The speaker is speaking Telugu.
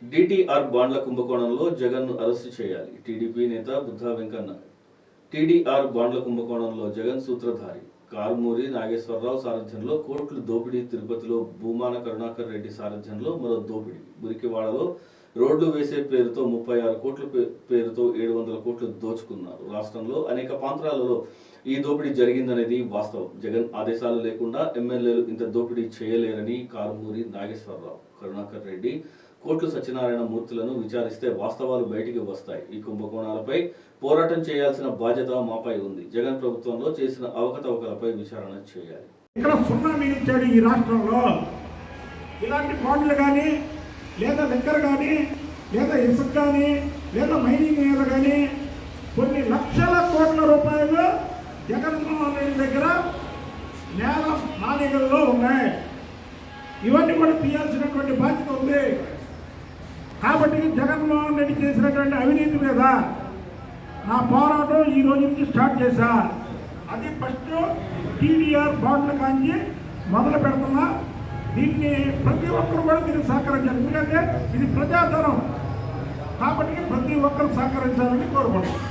డిటిఆర్ బాండ్ల కుంభకోణంలో జగన్ను అరెస్టు చేయాలి. టీడీపీ నేత బుద్ధా వెంకన్న. టీడీఆర్ బాండ్ల కుంభకోణంలో జగన్ సూత్రధారి. కారుమూరి నాగేశ్వరరావు సారథ్యంలో కోట్లు దోపిడీ. తిరుపతిలో భూమాన కరుణాకర్ రెడ్డి సారథ్యంలో మరో దోపిడీ. మురికివాడలో రోడ్లు వేసే పేరుతో 36 కోట్ల పేరుతో 700 కోట్లు దోచుకున్నారు. రాష్ట్రంలో అనేక ప్రాంతాలలో ఈ దోపిడీ జరిగిందనేది వాస్తవం. జగన్ ఆదేశాలు లేకుండా ఎమ్మెల్యేలు ఇంత దోపిడీ చేయలేరని కారుమూరి నాగేశ్వరరావు, కరుణాకర్ రెడ్డి, కోట్లు సత్యనారాయణ మూర్తులను విచారిస్తే వాస్తవాలు బయటికి వస్తాయి. ఈ కుంభకోణాలపై పోరాటం చేయాల్సిన బాధ్యత మాపై ఉంది. జగన్ ప్రభుత్వంలో చేసిన అవకతవకలపై విచారణ చేయాలి. ఇక్కడ సున్నా మిగిల్చాడు ఈ రాష్ట్రంలో. ఇలాంటి బాండ్లు కానీ, లేదా లెక్కర్ కానీ, లేదా ఇసుక కానీ, లేదా మైనింగ్ మీద కానీ కొన్ని లక్షల కోట్ల రూపాయలు జగన్మోహన్ రెడ్డి దగ్గర నేల మాలికల్లో ఉన్నాయి. ఇవన్నీ కూడా తీయాల్సినటువంటి బాధ్యత ఉంది. కాబట్టి జగన్మోహన్ రెడ్డి చేసినటువంటి అవినీతి మీద నా పోరాటం ఈ రోజు నుంచి స్టార్ట్ చేశా. అది ఫస్ట్ టీడీఆర్ బాండ్ల కాంచి మొదలు పెడుతున్నా. దీన్ని ప్రతి ఒక్కరు కూడా దీనికి సహకరించాలి. ఎందుకంటే ఇది ప్రజాధనం కాబట్టి ప్రతి ఒక్కరు సహకరించాలని కోరుకుంటున్నాం.